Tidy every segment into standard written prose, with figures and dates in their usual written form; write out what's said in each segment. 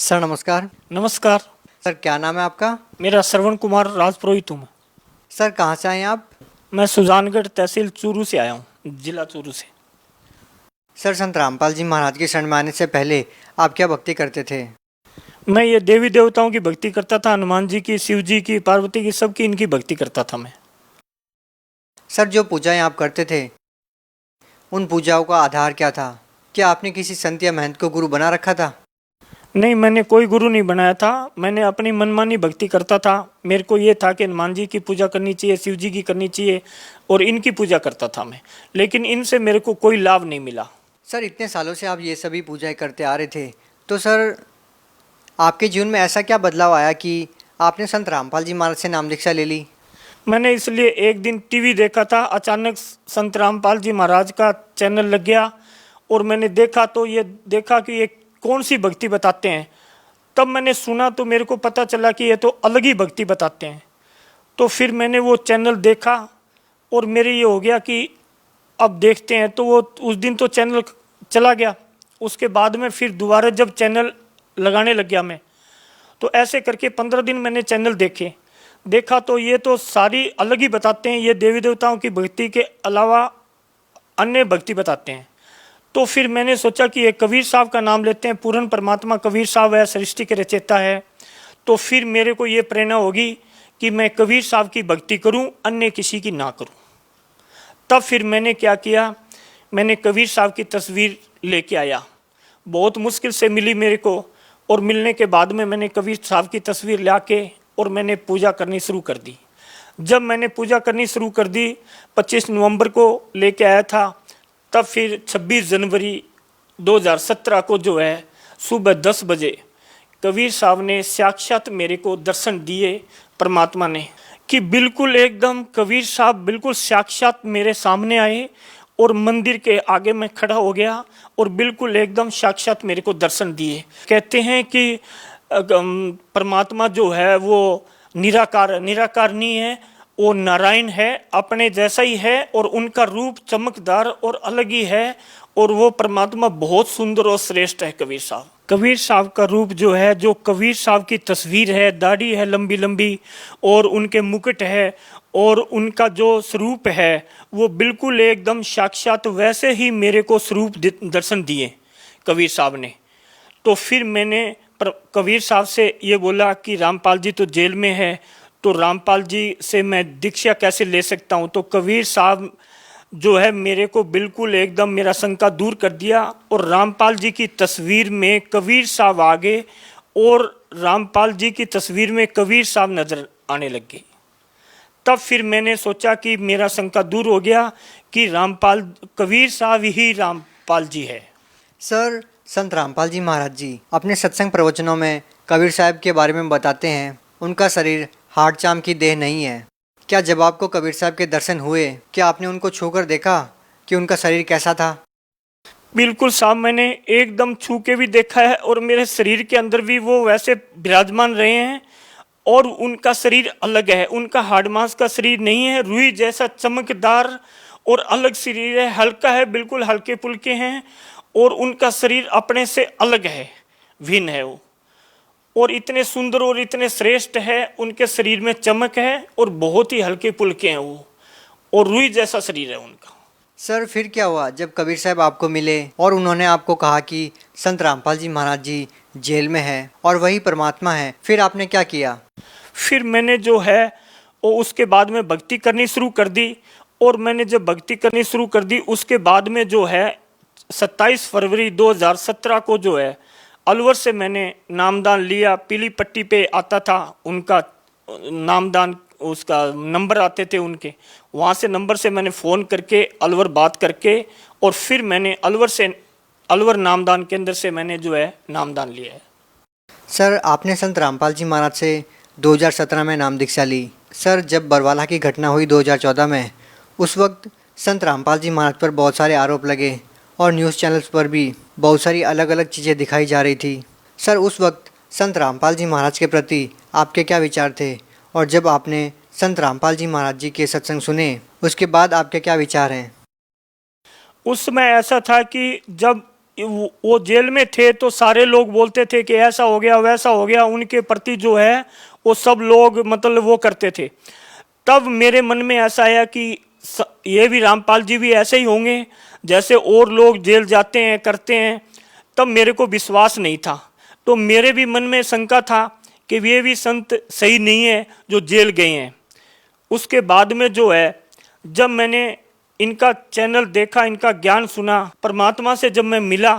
Sir नमस्कार। नमस्कार। Sir क्या नाम है आपका? मेरा श्रवण कुमार राजपुरोहित हूँ मैं। सर कहाँ से आए हैं आप? मैं सुजानगढ़ तहसील चूरू से आया हूँ, जिला चूरू से। सर संत रामपाल जी महाराज के शरण में आने से पहले आप क्या भक्ति करते थे? मैं ये देवी देवताओं की भक्ति करता था, हनुमान जी की, शिव जी की, पार्वती की, सबकी इनकी भक्ति करता था मैं। सर जो पूजाएं आप करते थे उन पूजाओं का आधार क्या था? क्या आपने किसी संत या महंत को गुरु बना रखा था? नहीं, मैंने कोई गुरु नहीं बनाया था। मैंने अपनी मनमानी भक्ति करता था। मेरे को ये था कि हनुमान जी की पूजा करनी चाहिए, शिव जी की करनी चाहिए, और इनकी पूजा करता था मैं। लेकिन इनसे मेरे को कोई लाभ नहीं मिला। सर इतने सालों से आप ये सभी पूजाएं करते आ रहे थे, तो सर आपके जीवन में ऐसा क्या बदलाव आया कि आपने संत रामपाल जी महाराज से नाम दीक्षा ले ली? मैंने इसलिए एक दिन टीवी देखा था, अचानक संत रामपाल जी महाराज का चैनल लग गया और मैंने देखा तो ये देखा कि ये कौन सी भक्ति बताते हैं। तब मैंने सुना तो मेरे को पता चला कि ये तो अलग ही भक्ति बताते हैं। तो फिर मैंने वो चैनल देखा और मेरे ये हो गया कि अब देखते हैं। तो वो उस दिन तो चैनल चला गया। उसके बाद में फिर दोबारा जब चैनल लगाने लग गया मैं, तो ऐसे करके 15 दिन मैंने चैनल देखा तो ये तो सारी अलग ही बताते हैं। ये देवी देवताओं की भक्ति के अलावा अन्य भक्ति बताते हैं। तो फिर मैंने सोचा कि ये कबीर साहब का नाम लेते हैं। पूर्ण परमात्मा कबीर साहब है, सृष्टि के रचयिता है। तो फिर मेरे को ये प्रेरणा होगी कि मैं कबीर साहब की भक्ति करूं, अन्य किसी की ना करूं। तब फिर मैंने क्या किया, मैंने कबीर साहब की तस्वीर लेके आया। बहुत मुश्किल से मिली मेरे को, और मिलने के बाद में मैंने कबीर साहब की तस्वीर ला के और मैंने पूजा करनी शुरू कर दी। जब मैंने पूजा करनी शुरू कर दी, 25 नवंबर को लेके आया था। तब फिर 26 जनवरी 2017 को जो है सुबह 10 बजे कबीर साहब ने साक्षात मेरे को दर्शन दिए, परमात्मा ने, कि बिल्कुल एकदम कबीर साहब बिल्कुल साक्षात मेरे सामने आए और मंदिर के आगे मैं खड़ा हो गया और बिल्कुल एकदम साक्षात मेरे को दर्शन दिए। कहते हैं कि परमात्मा जो है वो निराकार नहीं है, वो नारायण है, अपने जैसा ही है, और उनका रूप चमकदार और अलग ही है। और वो परमात्मा बहुत सुंदर और श्रेष्ठ है कबीर साहब का रूप जो है, जो कबीर साहब की तस्वीर है, दाढ़ी है लंबी लंबी और उनके मुकुट है और उनका जो स्वरूप है वो बिल्कुल एकदम साक्षात वैसे ही मेरे को स्वरूप दर्शन दिए कबीर साहब ने। तो फिर मैंने कबीर साहब से ये बोला कि रामपाल जी तो जेल में है, तो रामपाल जी से मैं दीक्षा कैसे ले सकता हूँ। तो कबीर साहब जो है मेरे को बिल्कुल एकदम मेरा शंका दूर कर दिया और रामपाल जी की तस्वीर में कबीर साहब आ गए और रामपाल जी की तस्वीर में कबीर साहब नजर आने लग गए। तब फिर मैंने सोचा कि मेरा शंका दूर हो गया कि कबीर साहब ही रामपाल जी है। सर संत रामपाल जी महाराज जी अपने सत्संग प्रवचनों में कबीर साहब के बारे में बताते हैं उनका शरीर हाड़ चाम की देह नहीं है। क्या जब आपको कबीर साहब के दर्शन हुए, क्या आपने उनको छूकर देखा कि उनका शरीर कैसा था? बिल्कुल साहब, मैंने एकदम छू के भी देखा है और मेरे शरीर के अंदर भी वो वैसे विराजमान रहे हैं। और उनका शरीर अलग है, उनका हाड़ मांस का शरीर नहीं है, रुई जैसा चमकदार और अलग शरीर है, हल्का है, बिल्कुल हल्के पुल्के हैं। और उनका शरीर अपने से अलग है, भिन्न है वो, और इतने सुंदर और इतने श्रेष्ठ है। उनके शरीर में चमक है और बहुत ही हल्के पुल्के हैं वो, और रुई जैसा शरीर है उनका। सर फिर क्या हुआ जब कबीर साहब आपको मिले और उन्होंने आपको कहा कि संत रामपाल जी महाराज जी जेल में है और वही परमात्मा है, फिर आपने क्या किया? फिर मैंने जो है वो उसके बाद में भक्ति करनी शुरू कर दी। और मैंने जब भक्ति करनी शुरू कर दी उसके बाद में जो है 27 फरवरी 2017 को जो है अलवर से मैंने नामदान लिया। पीली पट्टी पे आता था उनका नामदान, उसका नंबर आते थे उनके, वहाँ से नंबर से मैंने फ़ोन करके अलवर बात करके और फिर मैंने अलवर नामदान केंद्र से मैंने जो है नामदान लिया है। सर आपने संत रामपाल जी महाराज से 2017 में नाम दीक्षा ली। सर जब बरवाला की घटना हुई 2014 में, उस वक्त संत रामपाल जी महाराज पर बहुत सारे आरोप लगे और न्यूज़ चैनल्स पर भी बहुत सारी अलग अलग चीज़ें दिखाई जा रही थी। सर उस वक्त संत रामपाल जी महाराज के प्रति आपके क्या विचार थे? और जब आपने संत रामपाल जी महाराज जी के सत्संग सुने उसके बाद आपके क्या विचार हैं? उस समय ऐसा था कि जब वो जेल में थे तो सारे लोग बोलते थे कि ऐसा हो गया वैसा हो गया, उनके प्रति जो है वो सब लोग मतलब वो करते थे। तब मेरे मन में ऐसा आया कि ये भी रामपाल जी भी ऐसे ही होंगे जैसे और लोग जेल जाते हैं करते हैं। तब मेरे को विश्वास नहीं था, तो मेरे भी मन में शंका था कि ये भी संत सही नहीं है जो जेल गए हैं। उसके बाद में जो है जब मैंने इनका चैनल देखा, इनका ज्ञान सुना, परमात्मा से जब मैं मिला,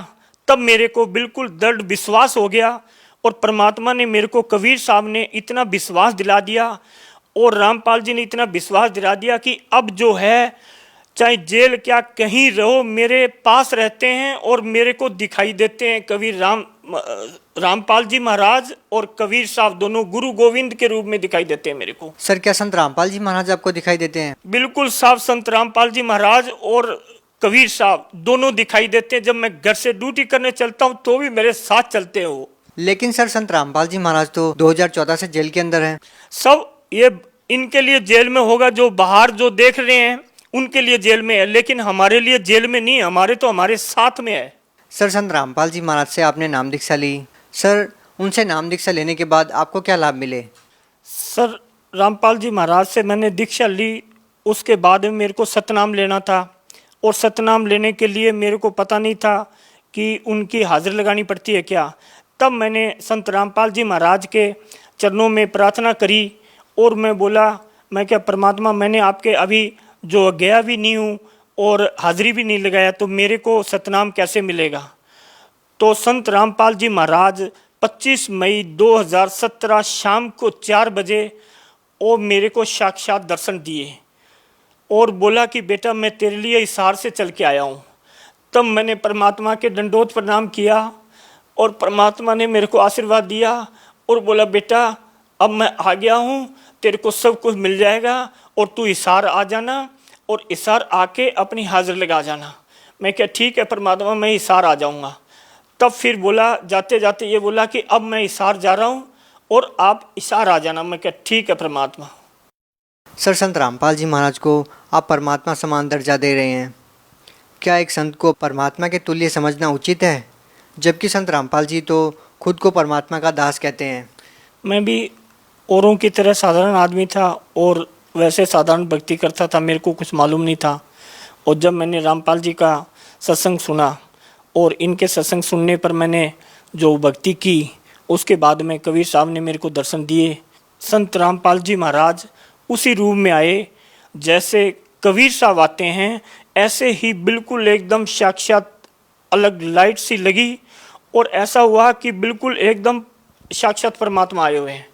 तब मेरे को बिल्कुल दृढ़ विश्वास हो गया। और परमात्मा ने मेरे को, कबीर साहब ने इतना विश्वास दिला दिया और रामपाल जी ने इतना विश्वास दिला दिया कि अब जो है चाहे जेल क्या कहीं रहो मेरे पास रहते हैं और मेरे को दिखाई देते हैं। कबीर रामपाल जी महाराज और कबीर साहब दोनों गुरु गोविंद के रूप में दिखाई देते हैं मेरे को। सर क्या संत रामपाल जी महाराज आपको दिखाई देते हैं? बिल्कुल साहब, संत रामपाल जी महाराज और कबीर साहब दोनों दिखाई देते हैं। जब मैं घर से ड्यूटी करने चलता हूँ तो भी मेरे साथ चलते हैं वो। लेकिन सर संत रामपाल जी महाराज तो 2014 से जेल के अंदर हैं। सब ये इनके लिए जेल में होगा, जो बाहर जो देख रहे हैं उनके लिए जेल में है, लेकिन हमारे लिए जेल में नहीं, हमारे तो हमारे साथ में है। सर संत रामपाल जी महाराज से आपने नाम दीक्षा ली, सर उनसे नाम दीक्षा लेने के बाद आपको क्या लाभ मिले? सर रामपाल जी महाराज से मैंने दीक्षा ली, उसके बाद में मेरे को सतनाम लेना था और सतनाम लेने के लिए मेरे को पता नहीं था कि उनकी हाजिर लगानी पड़ती है क्या। तब मैंने संत रामपाल जी महाराज के चरणों में प्रार्थना करी और मैं बोला, मैं क्या परमात्मा, मैंने आपके अभी जो गया भी नहीं हूँ और हाजिरी भी नहीं लगाया तो मेरे को सतनाम कैसे मिलेगा। तो संत रामपाल जी महाराज 25 मई 2017 शाम को 4 बजे वो मेरे को साक्षात दर्शन दिए और बोला कि बेटा मैं तेरे लिए हिसार से चल के आया हूँ। तब मैंने परमात्मा के दंडोत प्रणाम किया और परमात्मा ने मेरे को आशीर्वाद दिया और बोला, बेटा अब मैं आ गया हूँ, तेरे को सब कुछ मिल जाएगा और तू हिसार आ जाना और हिसार आके अपनी हाजिर लगा जाना। मैं क्या ठीक है परमात्मा, मैं हिसार आ जाऊँगा। तब फिर बोला, जाते जाते ये बोला कि अब मैं हिसार जा रहा हूँ और आप हिसार आ जाना। मैं क्या ठीक है परमात्मा। सर संत रामपाल जी महाराज को आप परमात्मा समान दर्जा दे रहे हैं, क्या एक संत को परमात्मा के तुल्य समझना उचित है? जबकि संत रामपाल जी तो खुद को परमात्मा का दास कहते हैं। मैं भी औरों की तरह साधारण आदमी था और वैसे साधारण भक्ति करता था, मेरे को कुछ मालूम नहीं था। और जब मैंने रामपाल जी का सत्संग सुना और इनके सत्संग सुनने पर मैंने जो भक्ति की, उसके बाद में कबीर साहब ने मेरे को दर्शन दिए। संत रामपाल जी महाराज उसी रूप में आए जैसे कबीर साहब आते हैं, ऐसे ही बिल्कुल एकदम साक्षात अलग लाइट सी लगी और ऐसा हुआ कि बिल्कुल एकदम साक्षात परमात्मा आए हुए हैं।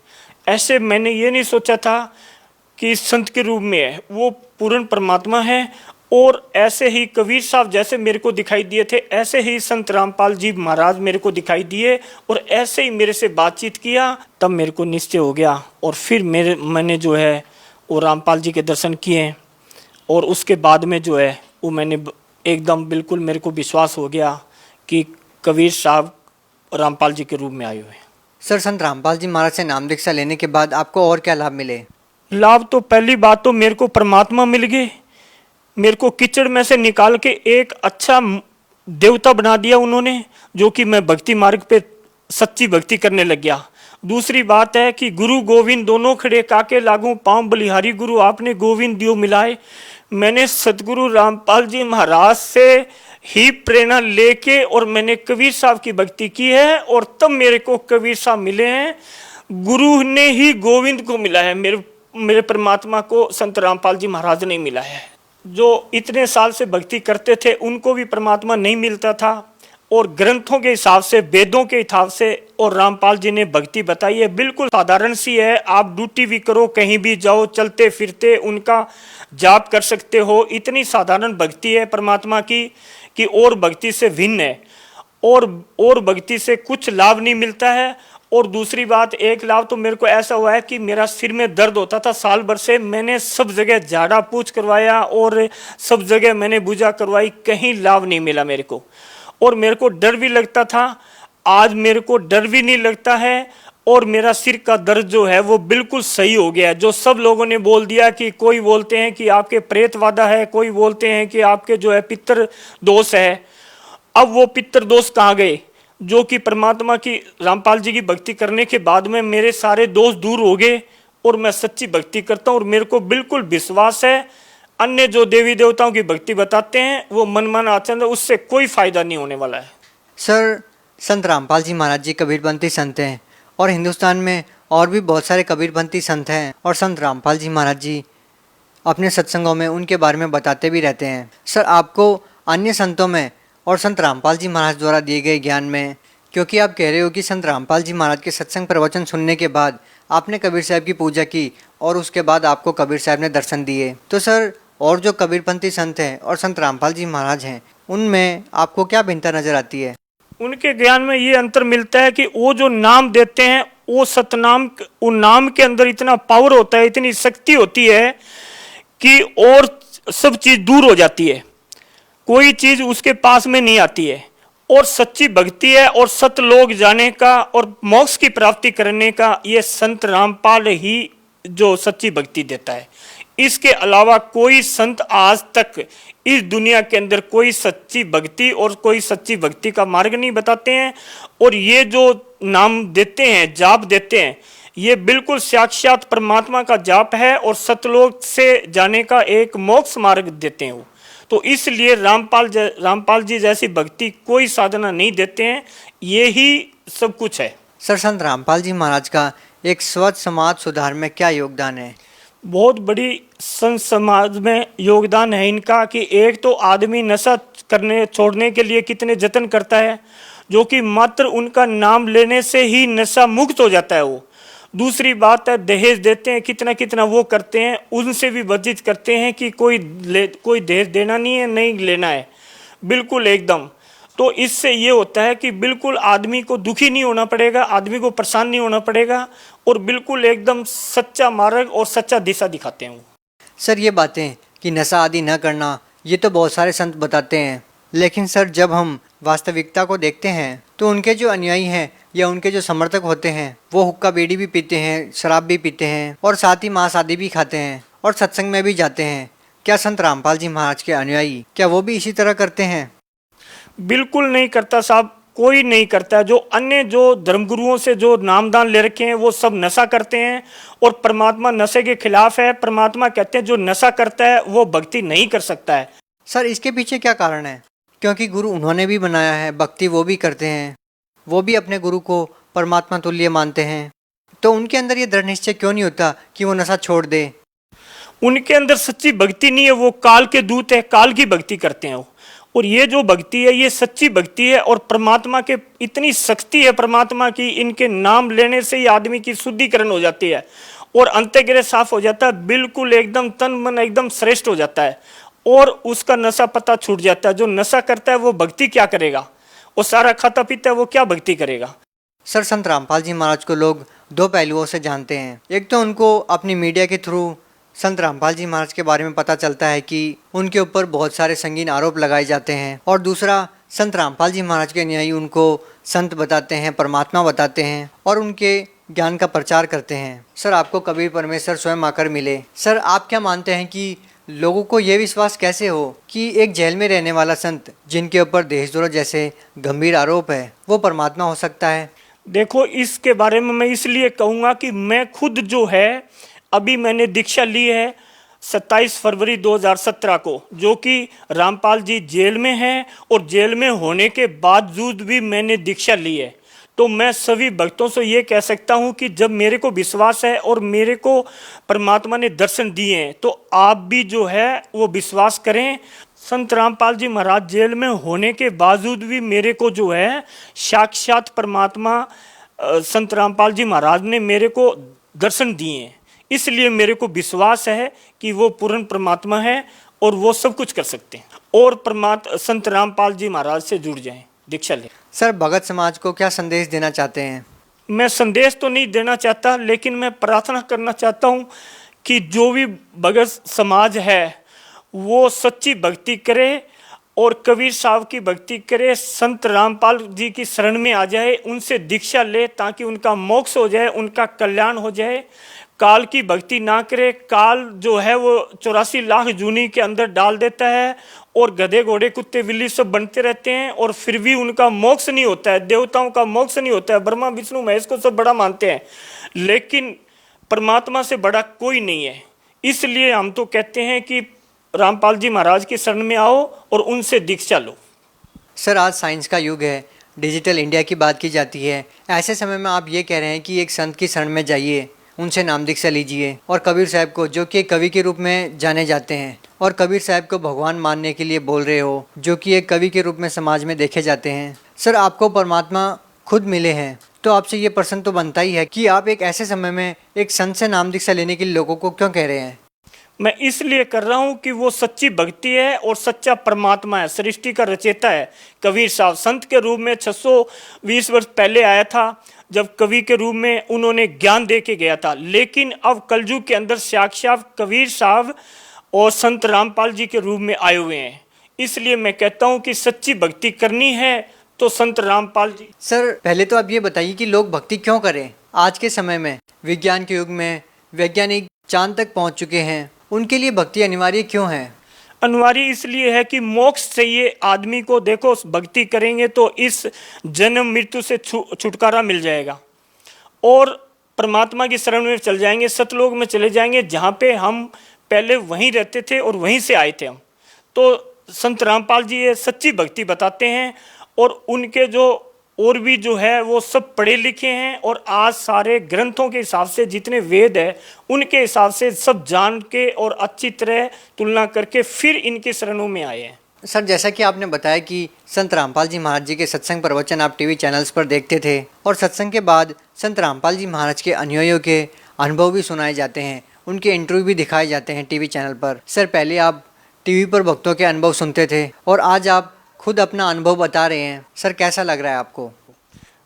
ऐसे मैंने ये नहीं सोचा था कि संत के रूप में है, वो पूर्ण परमात्मा है। और ऐसे ही कबीर साहब जैसे मेरे को दिखाई दिए थे, ऐसे ही संत रामपाल जी महाराज मेरे को दिखाई दिए और ऐसे ही मेरे से बातचीत किया। तब मेरे को निश्चय हो गया और फिर मैंने जो है वो रामपाल जी के दर्शन किए और उसके बाद में जो है वो मैंने एकदम बिल्कुल मेरे को विश्वास हो गया कि कबीर साहब रामपाल जी के रूप में आए हुए हैं। सर संत रामपाल जी महाराज से नाम दीक्षा लेने के बाद आपको और क्या लाभ मिले? लाभ तो पहली बात तो मेरे को परमात्मा मिल गए, मेरे को कीचड़ में से निकाल के एक अच्छा देवता बना दिया उन्होंने, जो कि मैं भक्ति मार्ग पे सच्ची भक्ति करने लग गया। दूसरी बात है कि गुरु गोविंद दोनों खड़े काके लागू पांव बलिहारी गुरु आपने गोविंद दियो मिलाए। मैंने सतगुरु रामपाल जी महाराज से ही प्रेरणा लेके और मैंने कबीर साहब की भक्ति की है और तब मेरे को कबीर साहब मिले हैं। गुरु ने ही गोविंद को मिला है, मेरे परमात्मा को संत रामपाल जी महाराज ने मिला है। जो इतने साल से भक्ति करते थे उनको भी परमात्मा नहीं मिलता था और ग्रंथों के हिसाब से, वेदों के हिसाब से और रामपाल जी ने भक्ति बताई है, बिल्कुल साधारण सी है। आप ड्यूटी भी करो, कहीं भी जाओ, चलते फिरते उनका जाप कर सकते हो। इतनी साधारण भक्ति है परमात्मा की कि और भक्ति से भिन्न है और भक्ति से कुछ लाभ नहीं मिलता है। और दूसरी बात, एक लाभ तो मेरे को ऐसा हुआ है कि मेरा सिर में दर्द होता था साल भर से, मैंने सब जगह झाड़ा पूछ करवाया और सब जगह मैंने पूजा करवाई, कहीं लाभ नहीं मिला मेरे को। और मेरे को डर भी लगता था, आज मेरे को डर भी नहीं लगता है और मेरा सिर का दर्द जो है वो बिल्कुल सही हो गया। जो सब लोगों ने बोल दिया कि कोई बोलते हैं कि आपके प्रेत वादा है, कोई बोलते हैं कि आपके जो है पितर दोष है, अब वो पितर दोस्त कहाँ गए, जो कि परमात्मा की रामपाल जी की भक्ति करने के बाद में मेरे सारे दोस्त दूर हो गए और मैं सच्ची भक्ति करता हूँ। और मेरे को बिल्कुल विश्वास है अन्य जो देवी देवताओं की भक्ति बताते हैं वो मन आचरण, उससे कोई फायदा नहीं होने वाला है। सर, संत रामपाल जी महाराज जी कबीरपंथी संत हैं और हिंदुस्तान में और भी बहुत सारे कबीरपंथी संत हैं और संत रामपाल जी महाराज जी अपने सत्संगों में उनके बारे में बताते भी रहते हैं। सर, आपको अन्य संतों में और संत रामपाल जी महाराज द्वारा दिए गए ज्ञान में, क्योंकि आप कह रहे हो कि संत रामपाल जी महाराज के सत्संग प्रवचन सुनने के बाद आपने कबीर साहब की पूजा की और उसके बाद आपको कबीर साहब ने दर्शन दिए, तो सर और जो कबीरपंथी संत हैं और संत रामपाल जी महाराज हैं उनमें आपको क्या भिन्नता नजर आती है? उनके ज्ञान में ये अंतर मिलता है कि वो जो नाम देते हैं वो सतनाम, उन नाम के अंदर इतना पावर होता है, इतनी शक्ति होती है कि और सब चीज दूर हो जाती है, कोई चीज उसके पास में नहीं आती है। और सच्ची भक्ति है और सतलोक जाने का और मोक्ष की प्राप्ति करने का ये संत रामपाल ही जो सच्ची भक्ति देता है। इसके अलावा कोई संत आज तक इस दुनिया के अंदर कोई सच्ची भक्ति और कोई सच्ची भक्ति का मार्ग नहीं बताते हैं। और ये जो नाम देते हैं, जाप देते हैं, ये बिल्कुल साक्षात परमात्मा का जाप है और सतलोक से जाने का एक मोक्ष मार्ग देते हैं वो। तो इसलिए रामपाल जी जैसी भक्ति कोई साधना नहीं देते हैं, ये ही सब कुछ है। सर, संत रामपाल जी महाराज का एक स्वच्छ समाज सुधार में क्या योगदान है? बहुत बड़ी संत समाज में योगदान है इनका कि एक तो आदमी नशा करने छोड़ने के लिए कितने जतन करता है, जो कि मात्र उनका नाम लेने से ही नशा मुक्त हो जाता है वो। दूसरी बात है दहेज देते हैं, कितना कितना वो करते हैं, उनसे भी वर्जित करते हैं कि कोई दहेज देना नहीं है, नहीं लेना है, बिल्कुल एकदम। तो इससे ये होता है कि बिल्कुल आदमी को दुखी नहीं होना पड़ेगा, आदमी को परेशान नहीं होना पड़ेगा और बिल्कुल एकदम सच्चा मार्ग और सच्चा दिशा दिखाते हैं वो। सर, ये बातें कि नशा आदि न करना ये तो बहुत सारे संत बताते हैं, लेकिन सर जब हम वास्तविकता को देखते हैं तो उनके जो अनुयायी हैं या उनके जो समर्थक होते हैं वो हुक्का बीड़ी भी पीते हैं, शराब भी पीते हैं और साथ ही मांस आदि भी खाते हैं और सत्संग में भी जाते हैं। क्या संत रामपाल जी महाराज के अनुयायी क्या वो भी इसी तरह करते हैं? बिल्कुल नहीं करता साहब, कोई नहीं करता। जो अन्य जो धर्मगुरुओं से जो नामदान ले रखे हैं वो सब नशा करते हैं और परमात्मा नशे के खिलाफ है। परमात्मा कहते हैं जो नशा करता है वो भक्ति नहीं कर सकता है। सर, इसके पीछे क्या कारण है? क्योंकि गुरु उन्होंने भी बनाया है, भक्ति वो भी करते हैं, वो भी अपने गुरु को परमात्मा तुल्य मानते हैं, तो उनके अंदर ये दृढ़ निश्चय क्यों नहीं होता कि वो नशा छोड़ दे? उनके अंदर सच्ची भक्ति नहीं है, वो काल के दूत है, काल की भक्ति करते हैं वो। और ये जो भक्ति है ये सच्ची भक्ति है और परमात्मा के इतनी शक्ति है परमात्मा की, इनके नाम लेने से ही आदमी की शुद्धिकरण हो जाती है और अंतःगिरह साफ हो जाता है, बिल्कुल एकदम तन मन एकदम श्रेष्ठ हो जाता है और उसका नशा पता छूट जाता है। जो नशा करता है वो भक्ति क्या करेगा, वो सारा खाता पीता है, वो क्या भक्ति करेगा? सर, संत रामपाल जी महाराज को लोग दो पहलुओं से जानते हैं। एक तो उनको अपनी मीडिया के थ्रू संत रामपाल जी महाराज के बारे में पता चलता है कि उनके ऊपर बहुत सारे संगीन आरोप लगाए जाते हैं, और दूसरा संत रामपाल जी महाराज के अनुयायी उनको संत बताते हैं, परमात्मा बताते हैं और उनके ज्ञान का प्रचार करते हैं। सर, आपको कबीर परमेश्वर स्वयं आकर मिले। सर, आप क्या मानते हैं कि लोगों को ये विश्वास कैसे हो कि एक जेल में रहने वाला संत जिनके ऊपर देशद्रोह जैसे गंभीर आरोप है वो परमात्मा हो सकता है? देखो, इसके बारे में मैं इसलिए कहूँगा कि मैं खुद जो है अभी मैंने दीक्षा ली है 27 फरवरी 2017 को, जो कि रामपाल जी जेल में हैं और जेल में होने के बावजूद भी मैंने दीक्षा ली है। तो मैं सभी भक्तों से ये कह सकता हूँ कि जब मेरे को विश्वास है और मेरे को परमात्मा ने दर्शन दिए हैं तो आप भी जो है वो विश्वास करें। संत रामपाल जी महाराज जेल में होने के बावजूद भी मेरे को जो है साक्षात परमात्मा संत रामपाल जी महाराज ने मेरे को दर्शन दिए हैं, इसलिए मेरे को विश्वास है कि वो पूर्ण परमात्मा है और वो सब कुछ कर सकते हैं। और संत रामपाल जी महाराज से जुड़ जाएं, दीक्षा लें। सर, भगत समाज को क्या संदेश देना चाहते हैं? मैं संदेश तो नहीं देना चाहता, लेकिन मैं प्रार्थना करना चाहता हूँ कि जो भी भगत समाज है वो सच्ची भक्ति करे और कबीर साहब की भक्ति करे, संत रामपाल जी की शरण में आ जाए, उनसे दीक्षा ले ताकि उनका मोक्ष हो जाए, उनका कल्याण हो जाए। काल की भक्ति ना करे, काल जो है वो 84 लाख जूनी के अंदर डाल देता है और गधे घोड़े कुत्ते बिल्ली सब बनते रहते हैं, और फिर भी उनका मोक्ष नहीं होता है, देवताओं का मोक्ष नहीं होता है। ब्रह्मा विष्णु महेश को सब बड़ा मानते हैं, लेकिन परमात्मा से बड़ा कोई नहीं है। इसलिए हम तो कहते हैं कि रामपाल जी महाराज के शरण में आओ और उनसे दीक्षा लो। सर, आज साइंस का युग है, डिजिटल इंडिया की बात की जाती है। ऐसे समय में आप ये कह रहे हैं कि एक संत की शरण में जाइए, उनसे नाम दीक्षा लीजिए, और कबीर साहब को, जो कि एक कवि के रूप में जाने जाते हैं, और कबीर साहब को भगवान मानने के लिए बोल रहे हो, जो कि एक कवि के रूप में समाज में देखे जाते हैं। सर, आपको परमात्मा खुद मिले हैं, तो आपसे ये प्रश्न तो बनता ही है कि आप एक ऐसे समय में एक संत से नाम दीक्षा लेने के लिए लोगों को क्यों कह रहे हैं? मैं इसलिए कर रहा हूं कि वो सच्ची भक्ति है और सच्चा परमात्मा है, सृष्टि का रचयिता है। कबीर साहब संत के रूप में 620 वर्ष पहले आया था, जब कवि के रूप में उन्होंने ज्ञान दे के गया था। लेकिन अब कलयुग के अंदर साक्षात कबीर साहब और संत रामपाल जी के रूप में आए हुए हैं। इसलिए मैं कहता हूं कि सच्ची भक्ति करनी है तो संत रामपाल जी। सर, पहले तो आप ये बताइए कि लोग भक्ति क्यों करें? आज के समय में, विज्ञान के युग में, वैज्ञानिक चांद तक पहुंच चुके हैं, उनके लिए भक्ति अनिवार्य क्यों है? अनिवार्य इसलिए है कि मोक्ष चाहिए आदमी को। देखो, भक्ति करेंगे तो इस जन्म मृत्यु से छुटकारा मिल जाएगा और परमात्मा की शरण में चल जाएंगे, सतलोक में चले जाएंगे, जहाँ पे हम पहले वहीं रहते थे और वहीं से आए थे हम। तो संत रामपाल जी ये सच्ची भक्ति बताते हैं, और उनके जो और भी जो है वो सब पढ़े लिखे हैं, और आज सारे ग्रंथों के हिसाब से जितने वेद है उनके हिसाब से सब जान के और अच्छी तरह तुलना करके फिर इनके शरणों में आए हैं। सर, जैसा कि आपने बताया कि संत रामपाल जी महाराज जी के सत्संग प्रवचन आप टीवी चैनल्स पर देखते थे, और सत्संग के बाद संत रामपाल जी महाराज के अनुयायियों के अनुभव भी सुनाए जाते हैं, उनके इंटरव्यू भी दिखाए जाते हैं टीवी चैनल पर। सर, पहले आप टीवी पर भक्तों के अनुभव सुनते थे और आज आप खुद अपना अनुभव बता रहे हैं। सर, कैसा लग रहा है आपको?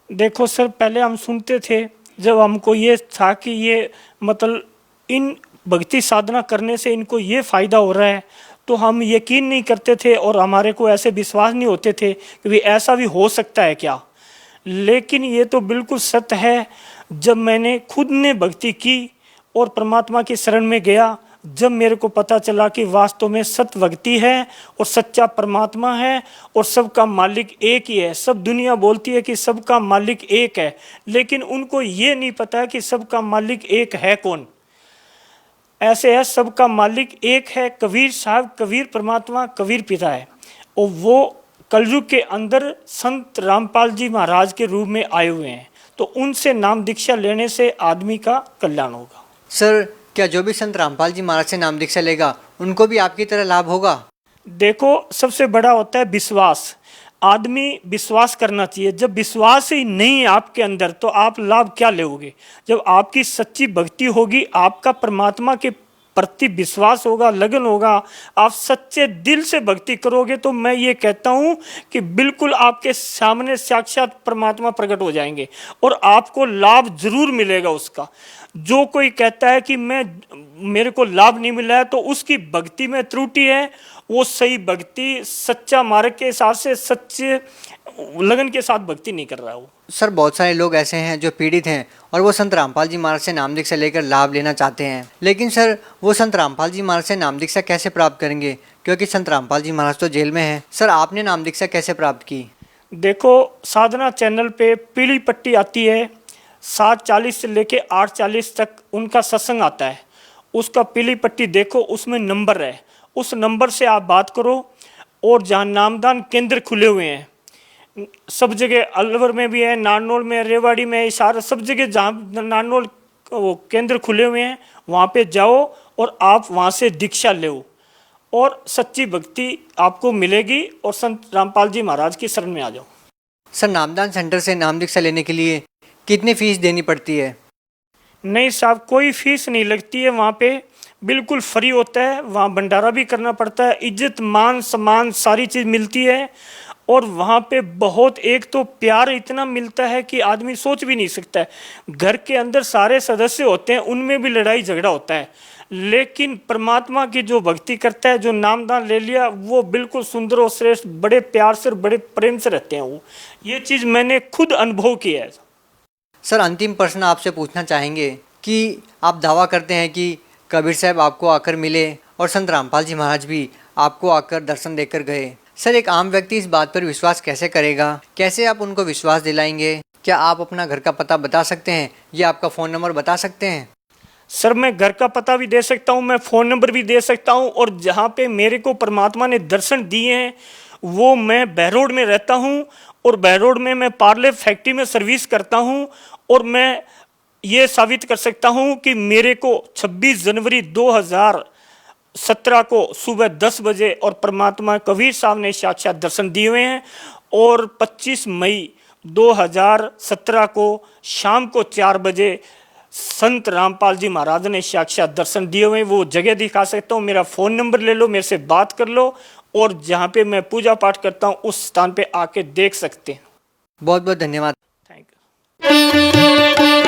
देखो सर, पहले हम सुनते थे, जब हमको ये था कि ये मतलब इन भक्ति साधना करने से इनको ये फ़ायदा हो रहा है, तो हम यकीन नहीं करते थे और हमारे को ऐसे विश्वास नहीं होते थे कि भी ऐसा भी हो सकता है क्या। लेकिन ये तो बिल्कुल सत्य है। जब मैंने खुद ने भक्ति की और परमात्मा की शरण में गया, जब मेरे को पता चला कि वास्तव में सत्य भक्ति है और सच्चा परमात्मा है और सबका मालिक एक ही है। सब दुनिया बोलती है कि सबका मालिक एक है, लेकिन उनको ये नहीं पता है कि सबका मालिक एक है कौन। ऐसे है, सबका मालिक एक है कबीर साहब, कबीर परमात्मा, कबीर पिता है, और वो कलयुग के अंदर संत रामपाल जी महाराज के रूप में आए हुए हैं। तो उनसे नाम दीक्षा लेने से आदमी का कल्याण होगा। सर, क्या जो भी संत रामपाल जी महाराज से नाम दीक्षा लेगा उनको भी आपकी तरह लाभ होगा? देखो, सबसे बड़ा होता है विश्वास। आदमी विश्वास करना चाहिए। जब विश्वास ही नहीं है आपके अंदर तो आप लाभ क्या लोगे? जब आपकी सच्ची भक्ति होगी, आपका परमात्मा के प्रति विश्वास होगा, लगन होगा, आप सच्चे दिल से भक्ति करोगे, तो मैं ये कहता हूँ कि बिल्कुल आपके सामने साक्षात परमात्मा प्रकट हो जाएंगे और आपको लाभ जरूर मिलेगा उसका। जो कोई कहता है कि मेरे को लाभ नहीं मिला है, तो उसकी भक्ति में त्रुटि है। वो सही भक्ति सच्चा मार्ग के हिसाब से सच्चे लगन के साथ भक्ति नहीं कर रहा है वो। सर, बहुत सारे लोग ऐसे हैं जो पीड़ित हैं और वो संत रामपाल जी महाराज से नाम दीक्षा लेकर लाभ लेना चाहते हैं, लेकिन सर वो संत रामपाल जी महाराज से नाम दीक्षा कैसे प्राप्त करेंगे, क्योंकि संत रामपाल जी महाराज तो जेल में हैं। सर, आपने नाम दीक्षा कैसे प्राप्त की? देखो, साधना चैनल पे पीली पट्टी आती है, 7:40 से लेके 8:40 तक उनका सत्संग आता है। उसका पीली पट्टी देखो, उसमें नंबर है, उस नंबर से आप बात करो। और जहाँ नामदान केंद्र खुले हुए हैं सब जगह, अलवर में भी है, नारनौल में, रेवाड़ी में, इशारा सब जगह जहाँ नारनौल केंद्र खुले हुए हैं वहाँ पे जाओ और आप वहाँ से दीक्षा लो और सच्ची भक्ति आपको मिलेगी और संत रामपाल जी महाराज की शरण में आ जाओ। सर, नामदान सेंटर से नाम दीक्षा लेने के लिए कितनी फीस देनी पड़ती है? नहीं साहब, कोई फीस नहीं लगती है, वहाँ पे बिल्कुल फ्री होता है। वहाँ भंडारा भी करना पड़ता है, इज्जत मान सम्मान सारी चीज़ मिलती है। और वहाँ पे बहुत एक तो प्यार इतना मिलता है कि आदमी सोच भी नहीं सकता है। घर के अंदर सारे सदस्य होते हैं, उनमें भी लड़ाई झगड़ा होता है, लेकिन परमात्मा की जो भक्ति करता है, जो नामदान ले लिया, वो बिल्कुल सुंदर और श्रेष्ठ, बड़े प्यार से और बड़े प्रेम से रहते हैं वो। ये चीज़ मैंने खुद अनुभव किया है। सर, अंतिम प्रश्न आपसे पूछना चाहेंगे कि आप दावा करते हैं कि कबीर साहब आपको आकर मिले और संत रामपाल जी महाराज भी आपको आकर दर्शन देकर गए। सर, एक आम व्यक्ति इस बात पर विश्वास कैसे करेगा? कैसे आप उनको विश्वास दिलाएंगे? क्या आप अपना घर का पता बता सकते हैं या आपका फ़ोन नंबर बता सकते हैं? सर, मैं घर का पता भी दे सकता हूँ, मैं फ़ोन नंबर भी दे सकता हूँ, और जहाँ पे मेरे को परमात्मा ने दर्शन दिए हैं वो मैं बहरोड में रहता हूँ, और बहरोड में मैं पार्ले फैक्ट्री में सर्विस करता हूँ। और मैं ये साबित कर सकता हूँ कि मेरे को 26 जनवरी 2017 को सुबह 10 बजे और परमात्मा कबीर साहब ने साक्षात दर्शन दिए हुए हैं, और 25 मई 2017 को शाम को 4 बजे संत रामपाल जी महाराज ने साक्षात दर्शन दिए हुए। वो जगह दिखा सकता हूँ, मेरा फ़ोन नंबर ले लो, मेरे से बात कर लो, और जहाँ पे मैं पूजा पाठ करता हूँ उस स्थान पे आके देख सकते हैं। बहुत बहुत धन्यवाद। Thank you.